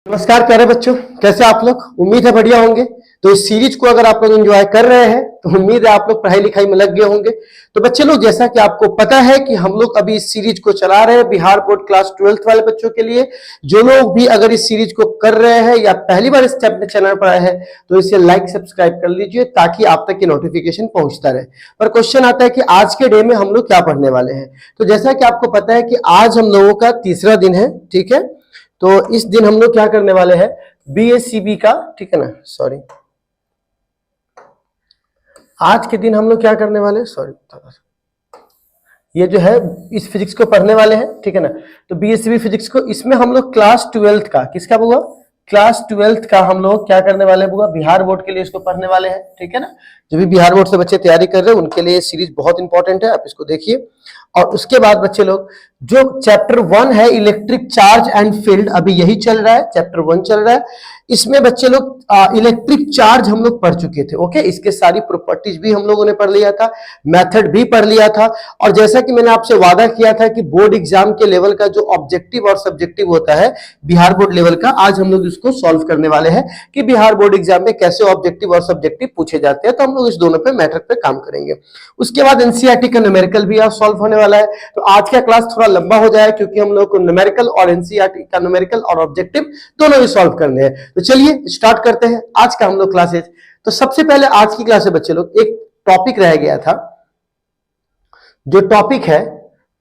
नमस्कार प्यारे बच्चों, कैसे आप लोग? उम्मीद है बढ़िया होंगे। तो इस सीरीज को अगर आप लोग एंजॉय कर रहे हैं तो उम्मीद है आप लोग पढ़ाई लिखाई में लग गए होंगे। तो बच्चे लोग, जैसा कि आपको पता है कि हम लोग अभी इस सीरीज को चला रहे हैं बिहार बोर्ड क्लास 12th वाले बच्चों के लिए। जो लोग भी अगर इस सीरीज को कर रहे हैं या पहली बार इस चैनल पर आए हैं तो इसे लाइक सब्सक्राइब कर लीजिए ताकि आप तक ये नोटिफिकेशन पहुंचता रहे। पर क्वेश्चन आता है कि आज के डे में हम लोग क्या पढ़ने वाले हैं। तो जैसा कि आपको पता है कि आज हम लोगों का तीसरा दिन है, ठीक है। तो इस दिन हम लोग क्या करने वाले हैं, बीएससीबी का, ठीक है ना, सॉरी, आज के दिन हम लोग क्या करने वाले हैं, सॉरी, ये जो है इस फिजिक्स को पढ़ने वाले हैं, ठीक है ना। तो बीएससीबी फिजिक्स को, इसमें हम लोग क्लास 12th का, किसका हुआ, क्लास 12th का हम लोग क्या करने वाले हैं, बिहार बोर्ड के लिए इसको पढ़ने वाले हैं, ठीक है ना। जो भी बिहार बोर्ड से बच्चे तैयारी कर रहे हैं उनके लिए सीरीज बहुत इंपॉर्टेंट है, आप इसको देखिए। और उसके बाद बच्चे लोग जो चैप्टर 1 है इलेक्ट्रिक चार्ज एंड फील्ड, अभी यही चल रहा है, चैप्टर 1 चल रहा है। इसमें बच्चे लोग इलेक्ट्रिक चार्ज हम लोग पढ़ चुके थे, ओके। इसके सारी प्रॉपर्टीज भी हम लोगों ने पढ़ लिया था, मेथड भी पढ़ लिया था। और जैसा कि मैंने आपसे वादा किया था कि बोर्ड एग्जाम के लेवल का जो ऑब्जेक्टिव और सब्जेक्टिव होता है बिहार बोर्ड लेवल का, आज हम लोग इसको सॉल्व करने वाले हैं कि बिहार बोर्ड एग्जाम में कैसे ऑब्जेक्टिव और सब्जेक्टिव पूछे जाते हैं। तो हम लोग इस दोनों पे मैटर पे काम करेंगे। उसके बाद एनसीईआरटी का न्यूमेरिकल भी आज सॉल्व होने वाला है। तो आज का क्लास थोड़ा लंबा हो जाए क्योंकि हम लोग को न्यूमेरिकल और एनसीईआरटी का न्यूमेरिकल और ऑब्जेक्टिव दोनों ही सॉल्व करने हैं। तो चलिए स्टार्ट करते हैं आज का हम लोग क्लासेज। तो सबसे पहले आज की क्लास में बच्चे लोग एक टॉपिक रह गया था, जो टॉपिक है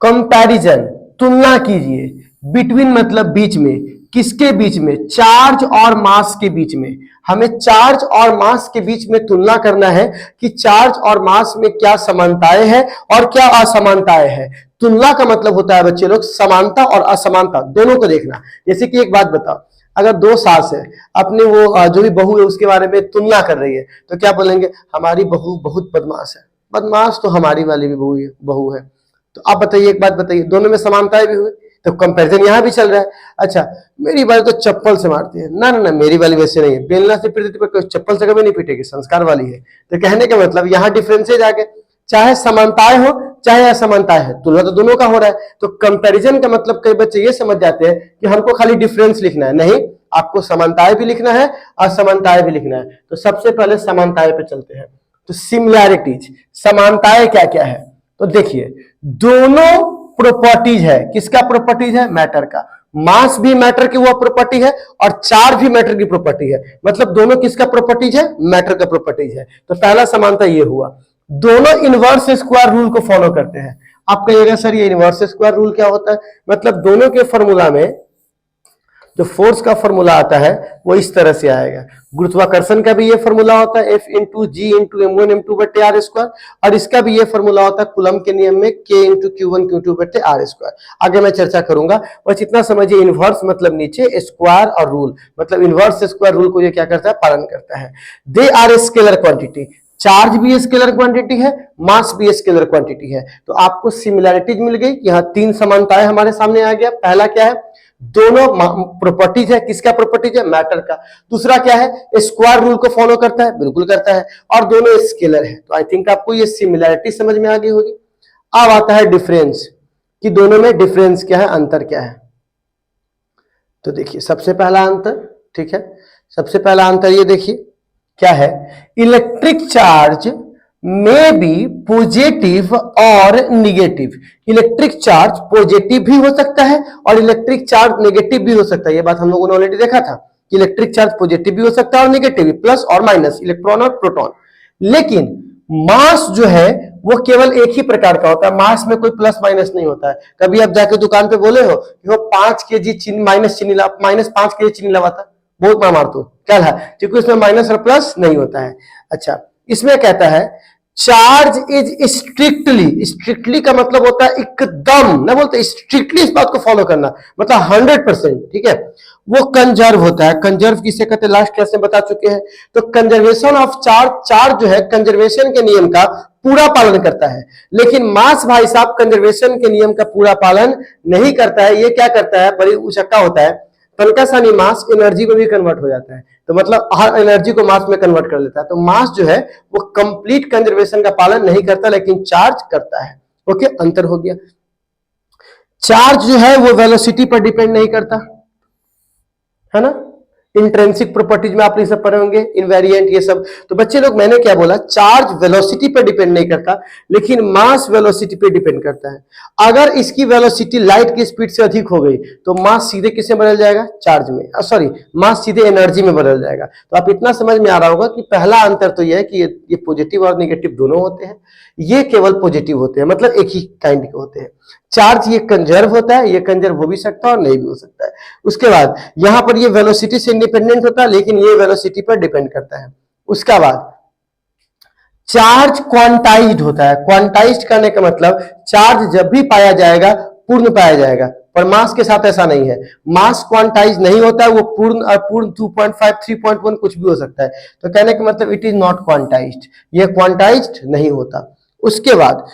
कंपैरिजन, तुलना कीजिए। बिटवीन मतलब बीच में, किसके बीच में, चार्ज और मास के बीच में। हमें चार्ज और मास के बीच में तुलना करना है कि चार्ज और मास में क्या समानताएं हैं और क्या असमानताएं हैं। तुलना का मतलब होता है बच्चे लोग समानता और असमानता दोनों को देखना। जैसे कि एक बात बताओ, अगर दो सास है, अपने वो जो भी बहू है उसके बारे में तुलना कर रही है, तो क्या बोलेंगे, हमारी बहू बहुत बदमाश है। बदमाश तो हमारी वाली भी बहू है। तो आप बताइए, एक बात बताइए, दोनों में समानताएं भी हुई, तो कंपैरिजन यहां भी चल रहा है। अच्छा, मेरी वाली तो चप्पल से मारती है, ना ना ना, मेरी वाली वैसे नहीं है, बेलना से पीटती पर चप्पल से कभी नहीं पीटेगी, संस्कार वाली है। तो कहने का मतलब यहाँ डिफरेंसेज आ गए, चाहे समानताएं हो चाहे असमानताएं है, तुलना तो दोनों का हो रहा है। तो कंपैरिजन का मतलब कई बच्चे ये समझ जाते हैं कि हमको खाली डिफरेंस लिखना है, नहीं, आपको समानताएं भी लिखना है असमानताएं भी लिखना है। तो सबसे पहले समानताएं पे चलते हैं। तो सिमिलैरिटीज, समानताएं क्या क्या है, तो देखिए दोनों प्रॉपर्टीज है, किसका प्रॉपर्टीज है, मैटर का। मास भी मैटर की वो प्रॉपर्टी है और चार्ज भी मैटर की प्रॉपर्टी है, मतलब दोनों किसका प्रॉपर्टीज है, मैटर का प्रॉपर्टीज है। तो पहला समानता ये हुआ। दोनों इनवर्स स्क्वायर रूल को फॉलो करते हैं। आप कहिएगा सर ये इनवर्स स्क्वायर रूल क्या होता है, मतलब दोनों के फॉर्मूला में जो फोर्स का फॉर्मूला आता है वो इस तरह से आएगा। गुरुत्वाकर्षण का भी ये फॉर्मूला होता है F इंटू जी इंटू M1 M2 बटे आर स्क्वायर, और इसका भी ये फॉर्मूला होता है कूलम के नियम में K इंटू Q1 Q2 बटे आर स्क्वायर। आगे मैं चर्चा करूंगा, बस इतना समझिए, इनवर्स मतलब नीचे, स्क्वायर और रूल मतलब इनवर्स स्क्वायर रूल को ये क्या करता है, पालन करता है। They are scalar quantity, charge भी स्केलर क्वांटिटी है, मास भी स्केलर क्वांटिटी है। तो आपको सिमिलैरिटीज मिल गई, यहाँ तीन समानताएं हमारे सामने आ गया। पहला क्या है, दोनों प्रॉपर्टीज है, किसका प्रॉपर्टीज है, मैटर का। दूसरा क्या है, स्क्वायर रूल को फॉलो करता है, बिल्कुल करता है, और दोनों स्केलर है। तो आई थिंक आपको ये सिमिलैरिटी समझ में आ गई होगी। अब आता है डिफरेंस, कि दोनों में डिफरेंस क्या है, अंतर क्या है। तो देखिए सबसे पहला अंतर, ठीक है, सबसे पहला अंतर ये देखिए क्या है, इलेक्ट्रिक चार्ज में बी पॉजिटिव और निगेटिव। इलेक्ट्रिक चार्ज पॉजिटिव भी हो सकता है और इलेक्ट्रिक चार्ज नेगेटिव भी हो सकता है। ये बात हम लोगों ने ऑलरेडी देखा था कि इलेक्ट्रिक चार्ज पॉजिटिव भी हो सकता है और नेगेटिव भी, प्लस और माइनस, इलेक्ट्रॉन और प्रोटॉन। लेकिन मास जो है वो केवल एक ही प्रकार का होता है, मास में कोई प्लस माइनस नहीं होता है। कभी आप जाके दुकान पे बोले हो कि वो 5 kg चीनी माइनस 5 kg चीनी लावाता, बहुत मार तो क्या है, क्योंकि उसमें माइनस और प्लस नहीं होता है। अच्छा, इसमें कहता है चार्ज इज स्ट्रिक्टली, स्ट्रिक्टली का मतलब होता है एकदम, ना बोलते स्ट्रिक्टली इस बात को फॉलो करना, मतलब 100%, ठीक है। वो कंजर्व होता है, कंजर्व किसे कहते हैं लास्ट क्लास में बता चुके हैं। तो कंजर्वेशन ऑफ चार्ज, चार्ज जो है कंजर्वेशन के नियम का पूरा पालन करता है, लेकिन मास भाई साहब कंजर्वेशन के नियम का पूरा पालन नहीं करता है। ये क्या करता है, बड़ी उचक्का होता है, तनका सानी मास एनर्जी में भी कन्वर्ट हो जाता है, तो मतलब हर एनर्जी को मास में कन्वर्ट कर लेता है। तो मास जो है वो कंप्लीट कंजर्वेशन का पालन नहीं करता, लेकिन चार्ज करता है। ओके, अंतर हो गया। चार्ज जो है वो वेलोसिटी पर डिपेंड नहीं करता, है ना, इंट्रिंसिक प्रॉपर्टीज में आपने सब पढ़े होंगे, इनवेरिएंट ये सब। तो बच्चे लोग मैंने क्या बोला, चार्ज वेलोसिटी पर डिपेंड नहीं करता लेकिन मास वेलोसिटी पे डिपेंड करता है। अगर इसकी वेलोसिटी लाइट की स्पीड से अधिक हो गई तो मास सीधे किसमें बदल जाएगा, चार्ज में, सॉरी मास सीधे एनर्जी में बदल जाएगा। तो आप इतना समझ में आ रहा होगा कि पहला अंतर तो यह है कि ये पॉजिटिव और नेगेटिव दोनों होते हैं, ये केवल पॉजिटिव होते हैं, मतलब एक ही काइंड के होते हैं। चार्ज ये कंजर्व होता है, ये कंजर्व हो भी सकता है और नहीं भी हो सकता है। उसके बाद यहां पर ये वेलोसिटी से इंडिपेंडेंट होता है लेकिन ये वेलोसिटी पर डिपेंड करता है। उसके बाद चार्ज क्वांटाइज्ड होता है। क्वांटाइज्ड करने का मतलब चार्ज जब भी पाया जाएगा पूर्ण पाया जाएगा, पर मास के साथ ऐसा नहीं है। मास क्वांटाइज नहीं होता है, वो पूर्ण अपूर्ण 2.5 3.1 कुछ भी हो सकता है। तो कहने का मतलब इट इज नॉट क्वांटाइज्ड, ये क्वांटाइज्ड नहीं होता। उसके बाद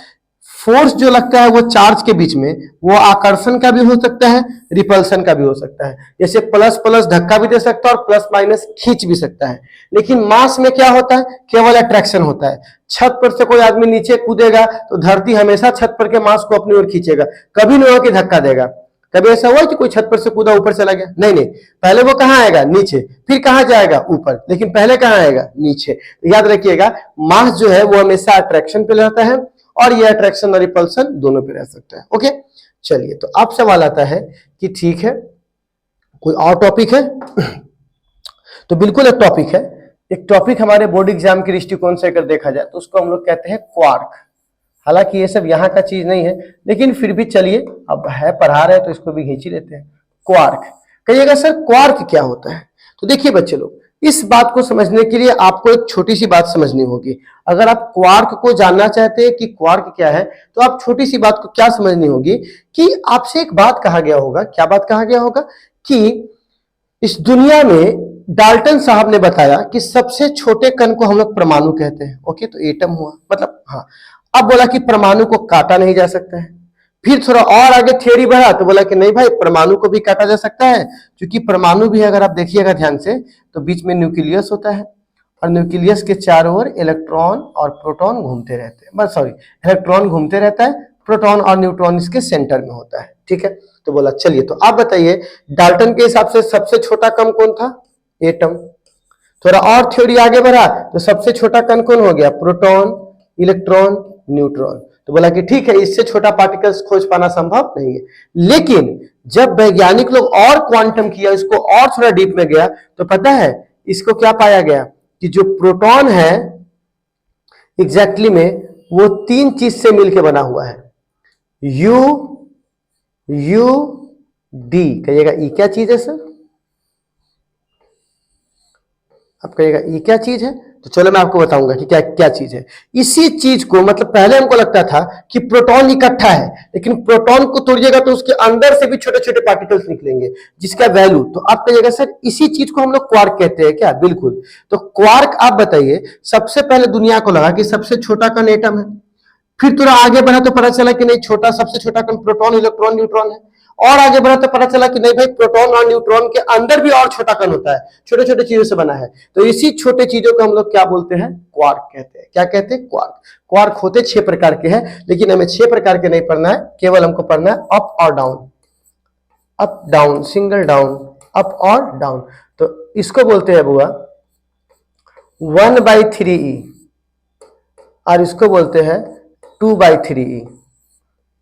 फोर्स जो लगता है वो चार्ज के बीच में, वो आकर्षण का भी हो सकता है, रिपल्सन का भी हो सकता है। जैसे प्लस प्लस धक्का भी दे सकता है और प्लस माइनस खींच भी सकता है। लेकिन मास में क्या होता है, केवल अट्रैक्शन होता है। छत पर से कोई आदमी नीचे कूदेगा तो धरती हमेशा छत पर के मास को अपनी ओर खींचेगा, कभी नहीं हो कि धक्का देगा। कभी ऐसा हुआ कि कोई छत पर से कूदा ऊपर चला गया? नहीं नहीं, पहले वो कहां आएगा, नीचे, फिर कहां जाएगा, ऊपर, लेकिन पहले कहां आएगा, नीचे। तो याद रखिएगा मास जो है वो हमेशा अट्रैक्शन पे रहता है और ये अट्रैक्शन और रिपल्सन दोनों पे रह सकता है। ओके, चलिए तो अब सवाल आता है कि ठीक है कोई और टॉपिक है? तो बिल्कुल एक टॉपिक है। एक टॉपिक हमारे बोर्ड एग्जाम के दृष्टिकोण से अगर देखा जाए तो उसको हम लोग कहते हैं क्वार्क। हालांकि ये सब यहाँ का चीज नहीं है लेकिन फिर भी चलिए, अब है पढ़ा रहे तो इसको भी खींच ही लेते हैं। क्वार्क कहिएगा सर, क्वार्क क्या होता है? तो देखिए बच्चे लोग, इस बात को समझने के लिए आपको एक छोटी सी बात समझनी होगी। अगर आप क्वार्क को जानना चाहते हैं कि क्वार्क क्या है तो आप छोटी सी बात को क्या समझनी होगी कि आपसे एक बात कहा गया होगा। क्या बात कहा गया होगा? कि इस दुनिया में डाल्टन साहब ने बताया कि सबसे छोटे कण को हम लोग परमाणु कहते हैं। ओके, तो एटम हुआ, मतलब हाँ। अब बोला कि परमाणु को काटा नहीं जा सकता है। फिर थोड़ा और आगे थ्योरी बढ़ा तो बोला कि नहीं भाई, परमाणु को भी काटा जा सकता है, क्योंकि परमाणु भी अगर आप देखिएगा ध्यान से तो बीच में न्यूक्लियस होता है और न्यूक्लियस के चारों ओर इलेक्ट्रॉन और प्रोटॉन घूमते रहते हैं। बस सॉरी, इलेक्ट्रॉन घूमते रहता है, प्रोटॉन और न्यूट्रॉन इसके सेंटर में होता है। ठीक है, तो बोला चलिए तो आप बताइए डाल्टन के हिसाब से सबसे छोटा कण कौन था? एटम। थोड़ा और थ्योरी आगे बढ़ा तो सबसे छोटा कण कौन हो गया? Proton, electron, neutron. तो बोला कि ठीक है, इससे छोटा पार्टिकल्स खोज पाना संभव नहीं है। लेकिन जब वैज्ञानिक लोग और क्वांटम किया, इसको और थोड़ा डीप में गया तो पता है इसको क्या पाया गया कि जो प्रोटॉन है एग्जैक्टली में वो तीन चीज से मिलकर बना हुआ है। You U D. कहिएगा ई क्या चीज है सर? आप कहिएगा ये क्या चीज है? तो चलो मैं आपको बताऊंगा कि क्या क्या चीज है। इसी चीज को, मतलब पहले हमको लगता था कि प्रोटॉन इकट्ठा है, लेकिन प्रोटॉन को तोड़िएगा तो उसके अंदर से भी छोटे छोटे पार्टिकल्स निकलेंगे जिसका वैल्यू, तो आप कहिएगा सर इसी चीज को हम लोग क्वार्क कहते हैं क्या? बिल्कुल। तो क्वार्क आप बताइए, सबसे पहले दुनिया को लगा कि सबसे छोटा कण एटम है, फिर थोड़ा आगे बढ़ा तो पता चला कि नहीं, छोटा सबसे छोटा कण प्रोटॉन, इलेक्ट्रॉन, न्यूट्रॉन है। और आगे बढ़ा तो पता चला कि नहीं भाई, प्रोटॉन और न्यूट्रॉन के अंदर भी और छोटा कण होता है, छोटे छोटे चीजों से बना है। तो इसी छोटे चीजों को हम लोग क्या बोलते हैं? क्वार्क कहते हैं। क्या कहते हैं? क्वार्क। क्वार्क होते 6 प्रकार के हैं, लेकिन हमें 6 प्रकार के नहीं पढ़ना है, केवल हमको पढ़ना है अप और down, up down, single down, up और डाउन। तो इसको बोलते हैं बुआ 1/3E और इसको बोलते हैं 2/3E।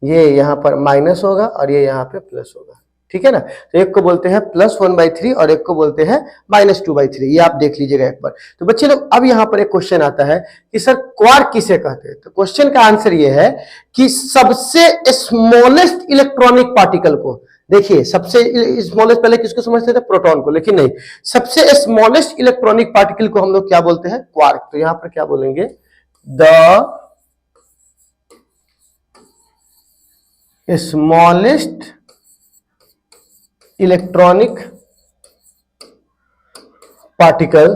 ये यहां पर माइनस होगा और ये यहां पे प्लस होगा। ठीक है ना? तो एक को बोलते हैं +1/3 और एक को बोलते हैं -2/3। ये आप देख लीजिएगा एक बार। तो बच्चे लोग अब यहां पर एक क्वेश्चन आता है कि सर क्वार्क किसे कहते हैं? तो क्वेश्चन का आंसर ये है कि सबसे स्मॉलेस्ट इलेक्ट्रॉनिक पार्टिकल को, देखिए सबसे स्मॉलेस्ट पहले किसको समझते थे? प्रोटॉन को, लेकिन नहीं, सबसे स्मॉलेस्ट इलेक्ट्रॉनिक पार्टिकल को हम लोग क्या बोलते हैं? क्वार्क। तो यहां पर क्या बोलेंगे? The smallest electronic particle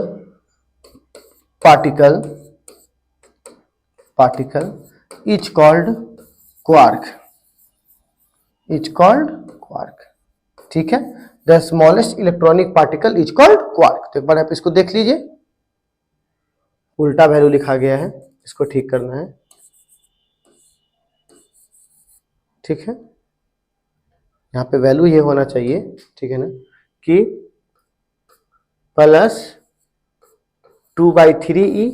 is called quark, ठीक है? The smallest electronic particle is called quark. तो एक बार आप इसको देख लीजिए, उल्टा वैल्यू लिखा गया है, इसको ठीक करना है। ठीक है, यहाँ पे वैल्यू ये होना चाहिए, ठीक है ना, कि प्लस 2/3e,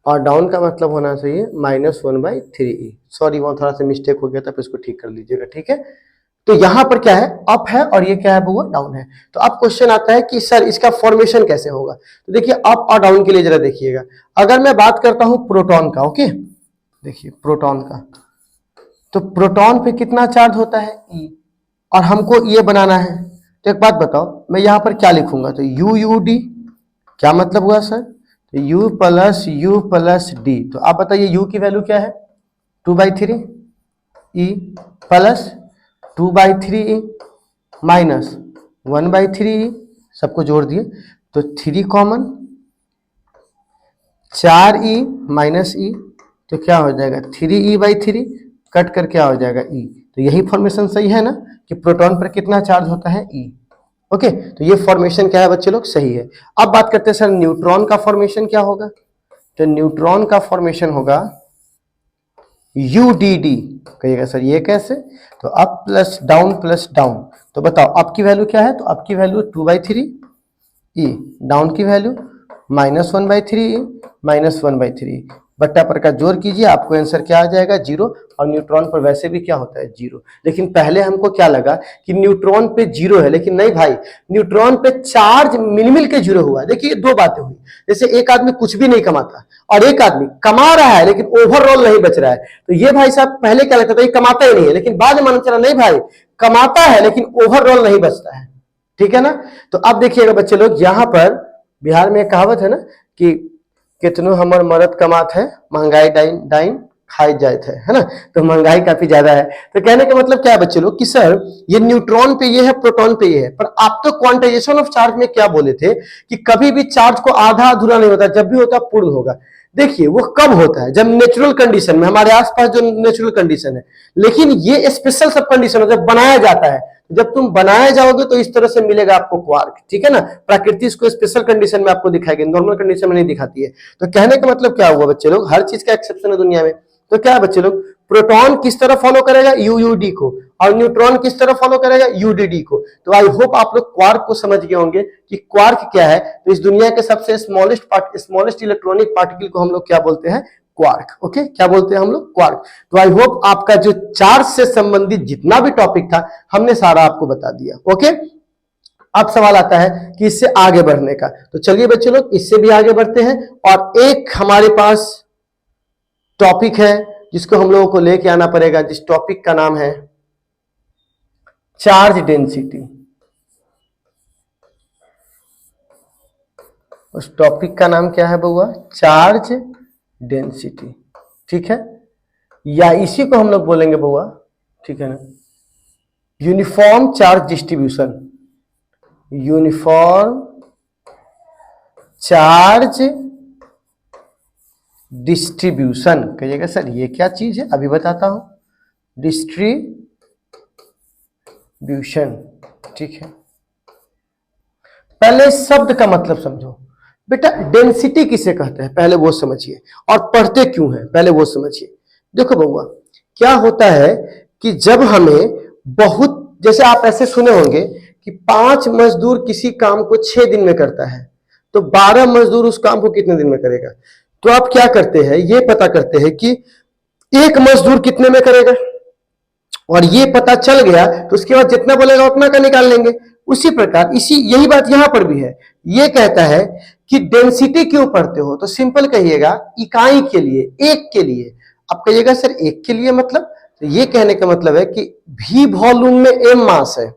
और डाउन का मतलब होना चाहिए -1/3e। सॉरी, वहां थोड़ा सा मिस्टेक हो गया था, तो इसको ठीक कर लीजिएगा, ठीक है। तो यहां पर क्या है, अप है, और ये क्या है वो डाउन है। तो अब क्वेश्चन आता है कि सर इसका फॉर्मेशन कैसे होगा। तो देखिए अप और डाउन के लिए जरा देखिएगा। अगर मैं बात करता हूं प्रोटॉन का, ओके, देखिए प्रोटॉन का, तो प्रोटॉन पे कितना चार्ज होता है, E, और हमको ये बनाना है। तो एक बात बताओ, मैं यहां पर क्या लिखूंगा, तो UUD, क्या मतलब हुआ सर, तो U प्लस D। तो आप बताइए U की वैल्यू क्या है, 2/3 E plus 2/3E minus 1/3E, सबको जोड़ दिए तो 3 कॉमन, 4E माइनस E, तो क्या हो जाएगा 3E/3, कट कर क्या हो जाएगा E। तो यही फॉर्मेशन सही है ना, कि प्रोटॉन पर कितना चार्ज होता है, E। ओके, तो ये फॉर्मेशन क्या है बच्चे लोग, सही है। अब बात करते हैं सर न्यूट्रॉन का फॉर्मेशन क्या होगा। तो न्यूट्रॉन का फॉर्मेशन होगा UDD। कहिएगा सर ये कैसे, तो अप प्लस डाउन। तो बताओ अप की वैल्यू क्या है, तो अप की वैल्यू 2/3E, डाउन की वैल्यू -1/3E -1/3 बट्टा पर का जोड़ कीजिए, आपको आंसर क्या आ जाएगा, 0। और न्यूट्रॉन पर वैसे भी क्या होता है, 0। लेकिन पहले हमको क्या लगा कि न्यूट्रॉन पे 0 है, लेकिन नहीं भाई, न्यूट्रॉन पे चार्ज मिल के 0 हुआ। देखिए दो बातें हुई, जैसे एक आदमी कुछ भी नहीं कमाता और एक आदमी कमा रहा है लेकिन ओवरऑल नहीं बच रहा है। तो ये भाई साहब पहले क्या लगता था, ये कमाता ही नहीं है, लेकिन बाद में मालूम चला नहीं भाई, कमाता है लेकिन ओवरऑल नहीं बचता है, ठीक है ना। तो अब देखिएगा बच्चे लोग, यहां पर बिहार में एक कहावत है ना कि कितनो हमर मरद कमात है, महंगाई डाइन डाइन खाई जाए है ना। तो महंगाई काफी ज्यादा है। तो कहने का मतलब क्या है बच्चे लोग, कि सर ये न्यूट्रॉन पे ये है, प्रोटॉन पे ये है, पर आप तो क्वांटाइजेशन ऑफ चार्ज में क्या बोले थे कि कभी भी चार्ज को आधा अधूरा नहीं होता, जब भी होता पूर्ण होगा। देखिए वो कब होता है, जब नेचुरल कंडीशन में, हमारे आसपास जो नेचुरल कंडीशन है। लेकिन ये स्पेशल सब कंडीशन है जब बनाया जाता है। जब तुम बनाए जाओगे तो इस तरह से मिलेगा आपको क्वार्क, ठीक है ना। प्रकृति इसको स्पेशल कंडीशन में आपको दिखाएगी, नॉर्मल कंडीशन में नहीं दिखाती है। तो कहने का मतलब क्या हुआ बच्चे लोग, हर चीज का एक्सेप्शन है दुनिया में। तो क्या है बच्चे लोग, प्रोटॉन किस तरह फॉलो करेगा, UUD को, और न्यूट्रॉन किस तरह फॉलो करेगा, UDD को। तो आई होप आप लोग क्वार्क को समझ गए होंगे कि क्वार्क क्या है। तो इस दुनिया के सबसे स्मॉलेस्ट इलेक्ट्रॉनिक पार्टिकल को हम लोग क्या बोलते हैं, क्वार्क। ओके, क्या बोलते हैं हम लोग, क्वार्क। तो आई होप आपका जो चार्ज से संबंधित जितना भी टॉपिक था हमने सारा आपको बता दिया। ओके, अब सवाल आता है कि इससे आगे बढ़ने का। तो चलिए बच्चे लोग इससे भी आगे बढ़ते हैं, और एक हमारे पास टॉपिक है जिसको हम लोगों को लेके आना पड़ेगा, जिस टॉपिक का नाम है चार्ज डेंसिटी। उस टॉपिक का नाम क्या है बउआ, चार्ज डेंसिटी, ठीक है। या इसी को हम लोग बोलेंगे बउआ, ठीक है ना, uniform charge distribution. Uniform charge distribution. कहिएगा सर ये क्या चीज है, अभी बताता हूं, डिस्ट्रीब्यूशन, ठीक है। पहले शब्द का मतलब समझो बेटा, डेंसिटी किसे कहते हैं पहले वो समझिए, और पढ़ते क्यों हैं पहले वो समझिए। देखो बउआ, क्या होता है कि जब हमें बहुत, जैसे आप ऐसे सुने होंगे कि 5 मजदूर किसी काम को 6 दिन में करता है, तो 12 मजदूर उस काम को कितने दिन में करेगा। तो आप क्या करते हैं, ये पता करते हैं कि एक मजदूर कितने में करेगा, और ये पता चल गया तो उसके बाद जितना बोलेगा उतना का निकाल लेंगे। उसी प्रकार यही बात यहां पर भी है। ये कहता है कि डेंसिटी क्यों पढ़ते हो, तो सिंपल कहिएगा इकाई के लिए, एक के लिए। आप कहिएगा सर एक के लिए मतलब, तो ये कहने का मतलब है कि V वॉल्यूम में M मास है,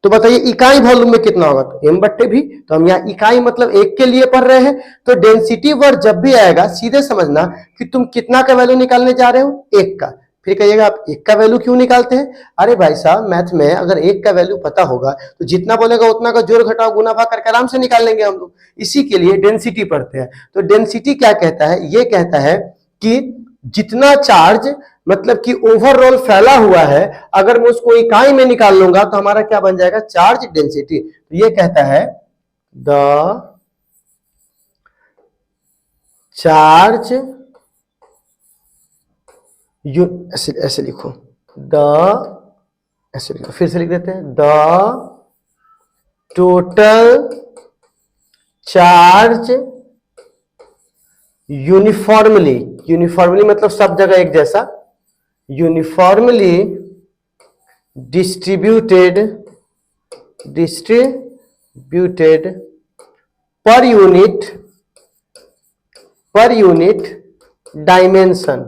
तो बताइए इकाई वॉल्यूम में कितना होगा, तो M/V। तो हम यहाँ इकाई मतलब एक के लिए पढ़ रहे हैं। तो डेंसिटी वर्ड जब भी आएगा सीधे समझना कि तुम कितना का वैल्यू निकालने जा रहे हो, एक का। फिर कहिएगा आप एक का वैल्यू क्यों निकालते हैं, अरे भाई साहब मैथ में अगर एक का वैल्यू पता होगा तो जितना बोलेगा उतना का जोड़ घटाव गुना भाग करके आराम से निकाल लेंगे हम लोग। इसी के लिए डेंसिटी पढ़ते हैं। तो डेंसिटी क्या कहता है, ये कहता है कि जितना चार्ज मतलब कि ओवरऑल फैला हुआ है, अगर मैं उसको इकाई में निकाल लूंगा तो हमारा क्या बन जाएगा, चार्ज डेंसिटी। तो ये कहता है द चार्ज, ऐसे लिखो द, ऐसे लिखो, फिर से लिख देते हैं the total charge uniformly, uniformly मतलब सब जगह एक जैसा, uniformly distributed per unit dimension,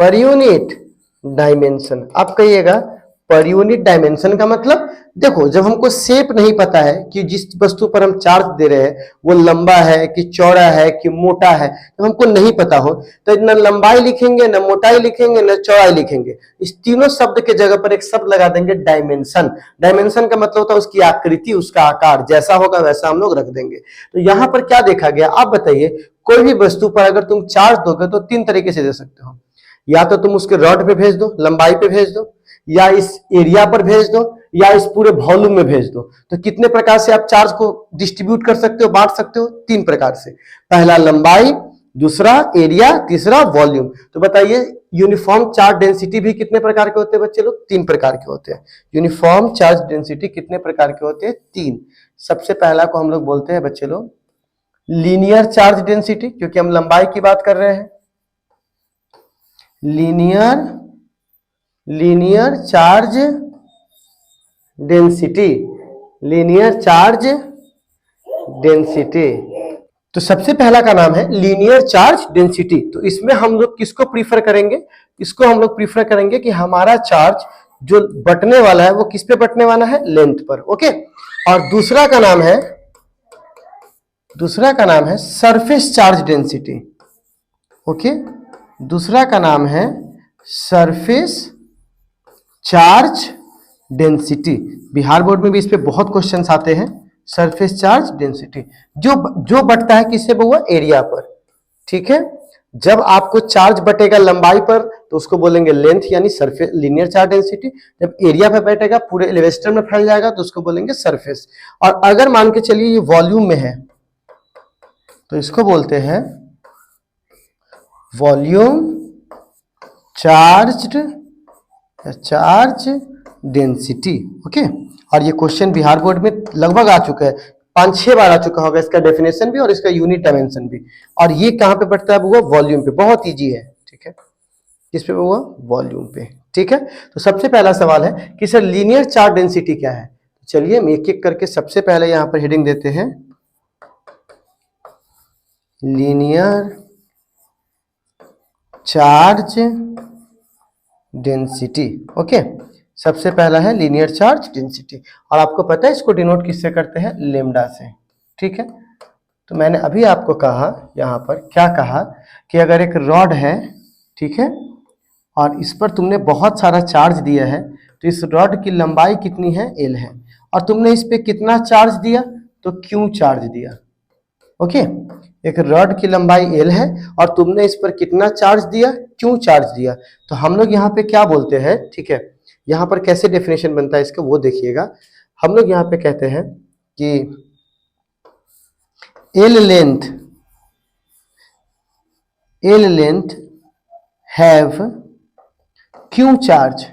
per unit dimension. आप कहिएगा पर यूनिट डायमेंशन का मतलब, देखो जब हमको शेप नहीं पता है कि जिस वस्तु पर हम चार्ज दे रहे हैं वो लंबा है कि चौड़ा है कि मोटा है, तो हमको नहीं पता हो तो न लंबाई लिखेंगे, न मोटाई लिखेंगे, न चौड़ाई लिखेंगे, इस तीनों शब्द के जगह पर एक शब्द लगा देंगे डायमेंशन। डायमेंशन का मतलब होता है उसकी आकृति, उसका आकार जैसा होगा वैसा हम लोग रख देंगे। तो यहाँ पर क्या देखा गया, आप बताइए, कोई भी वस्तु पर अगर तुम चार्ज दोगे तो तीन तरीके से दे सकते हो, या तो तुम उसके रॉड पे भेज दो, लंबाई पे भेज दो, या इस एरिया पर भेज दो, या इस पूरे वॉल्यूम में भेज दो। तो कितने प्रकार से आप चार्ज को डिस्ट्रीब्यूट कर सकते हो, बांट सकते हो? तीन प्रकार से। पहला लंबाई, दूसरा एरिया, तीसरा वॉल्यूम। तो बताइए यूनिफॉर्म चार्ज डेंसिटी भी कितने प्रकार के होते हैं बच्चे लोग? तीन प्रकार के होते हैं। यूनिफॉर्म चार्ज डेंसिटी कितने प्रकार के होते हैं? तीन। सबसे पहला को हम लोग बोलते हैं बच्चे लोग लीनियर चार्ज डेंसिटी, क्योंकि हम लंबाई की बात कर रहे हैं। Linear charge density, linear charge density. तो सबसे पहला का नाम है लीनियर चार्ज डेंसिटी। तो इसमें हम लोग किसको प्रीफर करेंगे? इसको हम लोग प्रीफर करेंगे कि हमारा चार्ज जो बटने वाला है वो किस पे बटने वाला है? लेंथ पर। ओके। और दूसरा का नाम है सरफेस चार्ज डेंसिटी। ओके, दूसरा का नाम है surface charge density. Bihar board में भी इस पे बहुत क्वेश्चंस आते हैं। सरफेस चार्ज डेंसिटी जो बटता है किससे बउआ? एरिया पर। ठीक है, जब आपको चार्ज बटेगा लंबाई पर तो उसको बोलेंगे लेंथ, यानी सरफेस लीनियर चार्ज डेंसिटी। जब एरिया पर बैठेगा, पूरे एलिवेस्टर में फैल जाएगा, तो उसको बोलेंगे सरफेस। और अगर मान के चलिए ये वॉल्यूम में है तो इसको बोलते हैं वॉल्यूम चार्ज डेंसिटी। ओके। और ये क्वेश्चन बिहार बोर्ड में लगभग आ चुका है, 5-6 बार आ चुका होगा, इसका डेफिनेशन भी और इसका यूनिट डायमेंशन भी। और ये कहां पे पड़ता है वो? वॉल्यूम पे। बहुत इजी है। ठीक है, किस पे वो? वॉल्यूम पे। ठीक है, तो सबसे पहला सवाल है कि सर लीनियर चार्ज डेंसिटी क्या है? चलिए हम एक एक करके सबसे पहले यहां पर हेडिंग देते हैं लीनियर चार्ज डेंसिटी। ओके, सबसे पहला है लीनियर चार्ज डेंसिटी। और आपको पता है इसको डिनोट किससे करते हैं? लेमडा से। ठीक है, तो मैंने अभी आपको कहा, यहां पर क्या कहा कि अगर एक रॉड है, ठीक है, और इस पर तुमने बहुत सारा चार्ज दिया है, तो इस रॉड की लंबाई कितनी है? L है। और तुमने इस पे कितना चार्ज दिया? तो Q चार्ज दिया। ओके, एक रॉड की लंबाई L है और तुमने इस पर कितना चार्ज दिया? Q चार्ज दिया। तो हम लोग यहाँ पे क्या बोलते हैं? ठीक है, यहाँ पर कैसे डेफिनेशन बनता है इसका वो देखिएगा। हम लोग यहाँ पे कहते हैं कि L length have Q charge.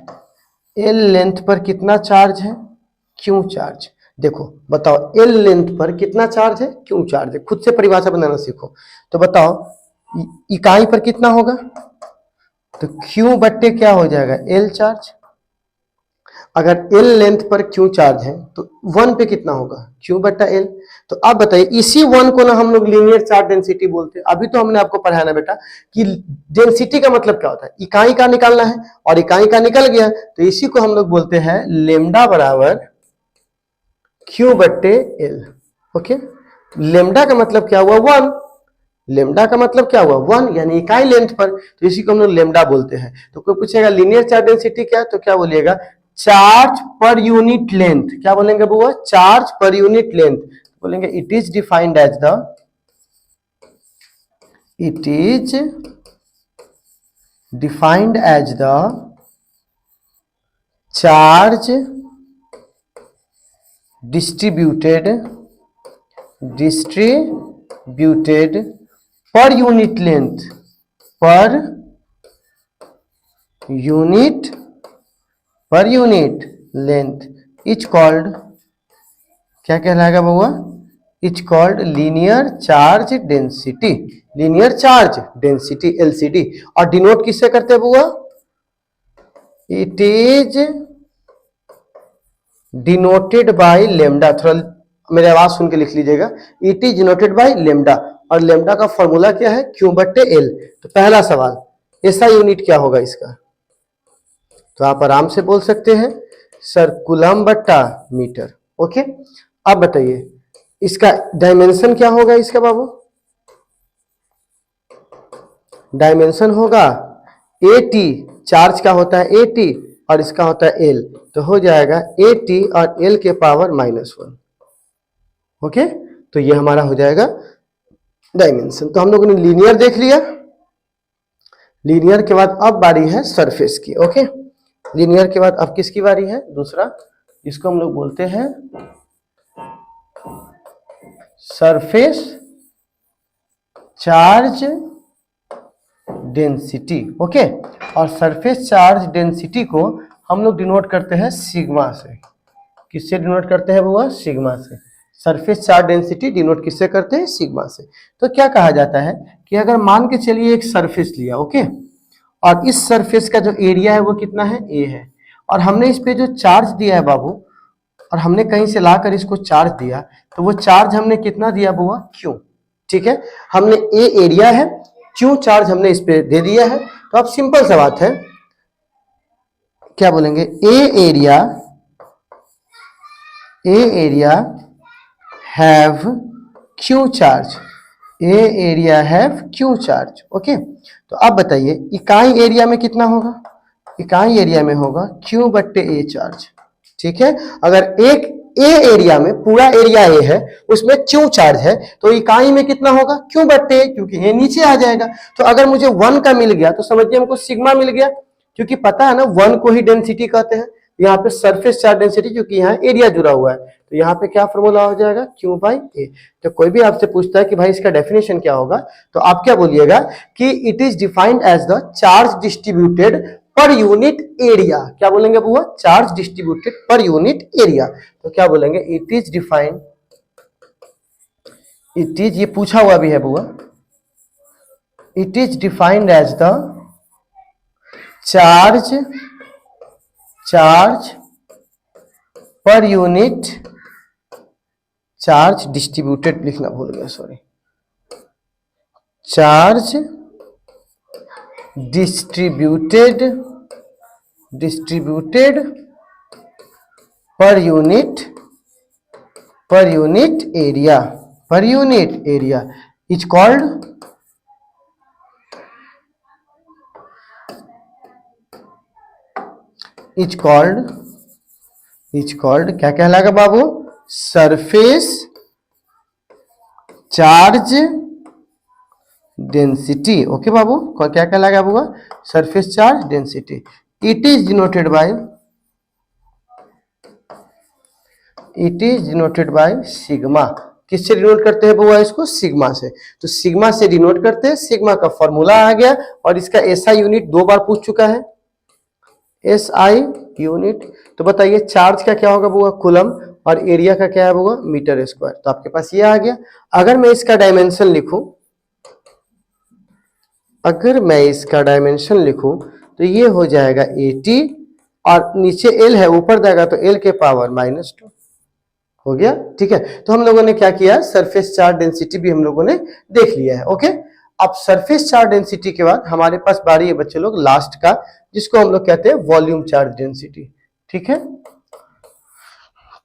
L length पर कितना चार्ज है? Q charge. देखो बताओ, L लेंथ पर कितना चार्ज है? Q चार्ज है। खुद से परिभाषा बनाना सीखो। तो बताओ इकाई पर कितना होगा? तो Q बट्टे क्या हो जाएगा? L charge. अगर L लेंथ पर Q चार्ज है तो 1 पे कितना होगा? Q बट्टा L। तो अब बताइए, इसी 1 को ना हम लोग लीनियर चार्ज डेंसिटी बोलते हैं। अभी तो हमने आपको पढ़ाया ना बेटा कि डेंसिटी का मतलब क्या होता है? इकाई का निकालना है, और इकाई का निकल गया तो इसी को हम लोग बोलते हैं लेमडा बराबर Q बट्टे L। ओके, लेमडा का मतलब क्या हुआ? 1। लेमडा का मतलब क्या हुआ? 1, यानी इकाई लेंथ पर, तो इसी को हम लोग लेमडा बोलते हैं। तो कोई पूछेगा लीनियर चार्ज डेंसिटी क्या है, तो क्या बोलिएगा? Charge per unit length. क्या बोलेंगे बुआ? Charge per unit length. बोलेंगे it is defined as the charge distributed per unit length is called, क्या कहलाएगा बउआ? Is called linear charge density, linear charge density LCD। और डिनोट किससे करते हैं बुआ? It is denoted by lambda. थोड़ा मेरी आवाज सुन के लिख लीजिएगा, it is denoted by lambda. और लेमडा का फॉर्मूला क्या है? Q/L। तो पहला सवाल, ऐसा यूनिट क्या होगा इसका? तो आप आराम से बोल सकते हैं सर कूलम/मीटर। ओके, अब बताइए इसका डायमेंशन क्या होगा इसका बाबू? डायमेंशन होगा AT, चार्ज का होता है AT और इसका होता है L, तो हो जाएगा AT और L के पावर -1। ओके, तो ये हमारा हो जाएगा डायमेंशन। तो हम लोगों ने लीनियर देख लिया। लीनियर के बाद अब बारी है सरफेस की। ओके, लीनियर के बाद अब किसकी बारी है? दूसरा, इसको हम लोग बोलते हैं सरफेस चार्ज डेंसिटी। ओके, और सरफेस चार्ज डेंसिटी को हम लोग डिनोट करते हैं सिग्मा से। किससे डिनोट करते हैं बुआ? सिग्मा से। सरफेस चार्ज डेंसिटी डिनोट किससे करते हैं? सिग्मा से। तो क्या कहा जाता है कि अगर मान के चलिए एक सरफेस लिया, ओके, और इस सरफेस का जो एरिया है वो कितना है? A है, और हमने इस पे जो चार्ज दिया है बाबू, और हमने कहीं से लाकर इसको चार्ज दिया, तो वो चार्ज हमने कितना दिया बुआ? Q। ठीक है, हमने A एरिया है, Q चार्ज हमने इस पे दे दिया है। तो अब सिंपल सा बात है, क्या बोलेंगे? A area have Q charge, A area have Q charge. Okay, तो अब बताइए इकाई एरिया में कितना होगा? इकाई एरिया में होगा Q/A चार्ज। ठीक है, अगर एक A एरिया में, पूरा एरिया A है, उसमें Q चार्ज है, तो इकाई में कितना होगा? Q/A, क्योंकि A नीचे आ जाएगा। तो अगर मुझे 1 का मिल गया तो समझिए हमको सिग्मा मिल गया, क्योंकि पता है ना 1 को ही डेंसिटी कहते हैं। यहाँ पे सरफेस चार्ज डेंसिटी, क्योंकि यहाँ एरिया जुड़ा हुआ है, तो यहाँ पे क्या फॉर्मूला हो जाएगा? Q/A। तो कोई भी आपसे पूछता है कि भाई इसका डेफिनेशन क्या होगा, तो आप क्या बोलिएगा कि it is defined as the charge distributed per unit area. क्या बोलेंगे बुआ? Charge distributed per unit area. तो क्या बोलेंगे? It is defined, it is, ये पूछा हुआ भी है बुआ, it is defined as the charge per unit, charge distributed लिखना भूल गया, sorry, charge distributed per unit area is called क्या कहलाएगा बाबू? Surface charge density. ओके बाबू, क्या कहलाएगा बाबू? Surface charge density. It is denoted by sigma. किससे डिनोट करते हैं बुआ इसको? सिग्मा से। तो सिग्मा से डिनोट करते हैं, सिग्मा का फॉर्मूला आ गया, और इसका एसआई यूनिट 2 बार पूछ चुका है, एसआई यूनिट। तो बताइए चार्ज का क्या होगा बुआ? कूलम, और एरिया का क्या है बुआ? Metre square. तो आपके पास ये आ गया। अगर मैं इसका डायमेंशन लिखूं, तो ये हो जाएगा 80, और नीचे L है, ऊपर जाएगा तो L के पावर -2 हो गया। ठीक है, तो हम लोगों ने क्या किया? सरफेस चार्ज डेंसिटी भी हम लोगों ने देख लिया है। ओके, अब सरफेस चार्ज डेंसिटी के बाद हमारे पास बारी है बच्चे लोग लास्ट का, जिसको हम लोग कहते हैं वॉल्यूम चार्ज डेंसिटी। ठीक है,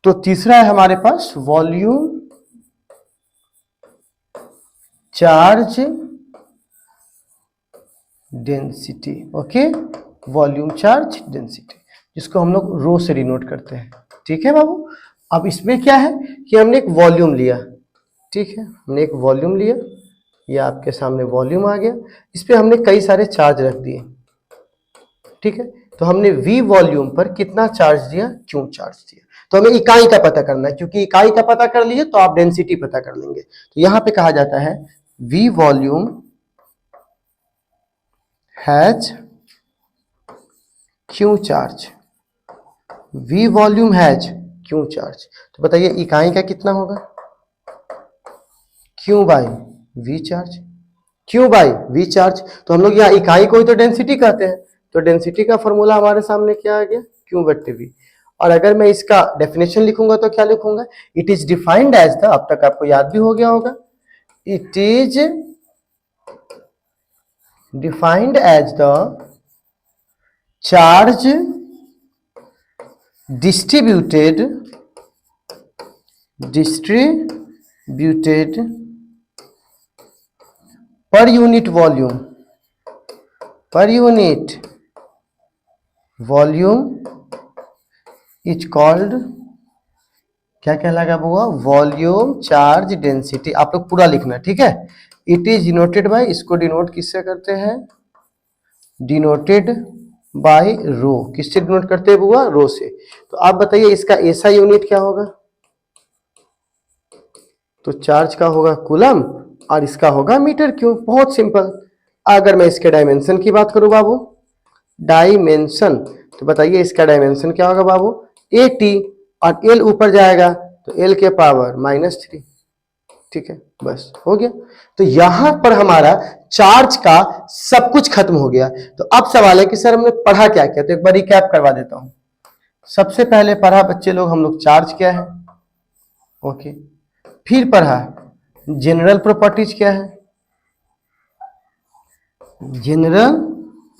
तो तीसरा है हमारे पास volume charge density. Okay, volume charge density, जिसको हम लोग रो से डिनोट करते हैं। ठीक है बाबू, अब इसमें क्या है कि हमने एक वॉल्यूम लिया। ठीक है, हमने एक वॉल्यूम लिया, ये आपके सामने वॉल्यूम आ गया, इस पे हमने कई सारे चार्ज रख दिए। ठीक है, तो हमने V वॉल्यूम पर कितना चार्ज दिया? Q चार्ज दिया। तो हमें इकाई का पता करना है, क्योंकि इकाई का पता कर लिए तो आप डेंसिटी पता कर लेंगे। तो यहां पे कहा जाता है V volume has Q charge, V volume has Q charge. तो बताइए इकाई का कितना होगा? Q by V charge, Q by V charge. तो हम लोग यहाँ इकाई को ही तो डेंसिटी कहते हैं, तो डेंसिटी का फॉर्मूला हमारे सामने क्या आ गया, क्यू बट्टे वी। और अगर मैं इसका डेफिनेशन लिखूंगा तो क्या लिखूंगा, it is defined as the, अब तक आपको याद भी हो गया होगा, it is defined as the charge distributed per unit volume, is called, क्या कहलाएगा वो, वॉल्यूम चार्ज डेंसिटी। आप लोग पूरा लिखना, ठीक है। इट इज डिनोटेड बाय, इसको डिनोट किससे करते हैं, डिनोटेड बाय रो, किससे डिनोट करते हैं बुआ, रो से। तो आप बताइए इसका ऐसा यूनिट क्या होगा, तो चार्ज का होगा कूलम और इसका होगा मीटर क्यूब, बहुत सिंपल। अगर मैं इसके डायमेंशन की बात करूं बाबू, डायमेंशन, तो बताइए इसका डायमेंशन क्या होगा बाबू, AT, और L ऊपर जाएगा तो L के पावर -3, ठीक है, बस हो गया। तो यहां पर हमारा चार्ज का सब कुछ खत्म हो गया। तो अब सवाल है कि सर हमने पढ़ा क्या क्या, तो एक बार रिकैप करवा देता हूं। सबसे पहले पढ़ा बच्चे लोग हम लोग चार्ज क्या है, ओके। फिर पढ़ा जनरल प्रॉपर्टीज क्या है, जनरल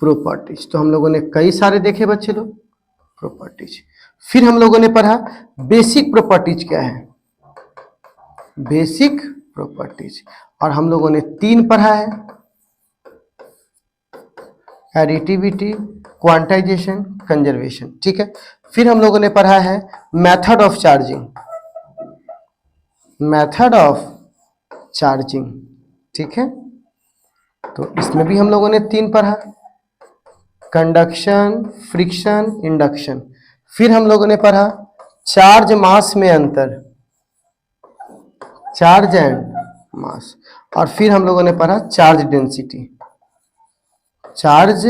प्रॉपर्टीज, तो हम लोगों ने कई सारे देखे बच्चे लोग प्रॉपर्टीज। फिर हम लोगों ने पढ़ा बेसिक प्रॉपर्टीज क्या है, बेसिक प्रॉपर्टीज, और हम लोगों ने 3 पढ़ा है, एडिटिविटी, क्वांटाइजेशन, कंजर्वेशन, ठीक है। फिर हम लोगों ने पढ़ा है method of charging, method of charging, ठीक है। तो इसमें भी हम लोगों ने 3 पढ़ा, कंडक्शन, फ्रिक्शन, इंडक्शन। फिर हम लोगों ने पढ़ा चार्ज मास में अंतर, चार्ज एंड मास। और फिर हम लोगों ने पढ़ा चार्ज डेंसिटी, चार्ज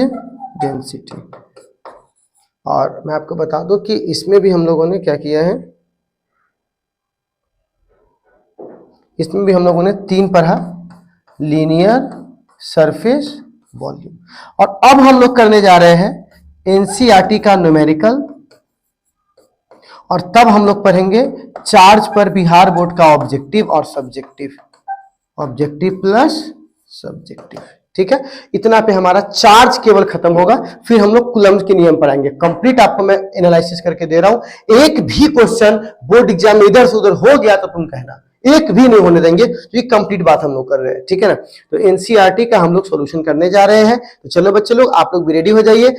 डेंसिटी। और मैं आपको बता दूं कि इसमें भी हम लोगों ने क्या किया है, इसमें भी हम लोगों ने 3 पढ़ा, लीनियर, सरफेस, वॉल्यूम। और अब हम लोग करने जा रहे हैं एनसीईआरटी का न्यूमेरिकल, और तब हम लोग पढ़ेंगे चार्ज पर बिहार बोर्ड का ऑब्जेक्टिव और सब्जेक्टिव, ऑब्जेक्टिव प्लस सब्जेक्टिव, ठीक है। इतना पे हमारा चार्ज केवल खत्म होगा। फिर हम लोग कूलम्ब के नियम पर आएंगे। कंप्लीट आपको मैं एनालिसिस करके दे रहा हूं, एक भी क्वेश्चन बोर्ड एग्जाम में इधर से उधर हो गया तो तुम कहना, एक भी नहीं होने देंगे। तो ये कंप्लीट बात हम लोग कर रहे हैं, ठीक है ना। तो एनसीईआरटी का हम लोग सॉल्यूशन करने जा रहे हैं। तो चलो बच्चे लोग, आप लोग भी रेडी हो जाइए।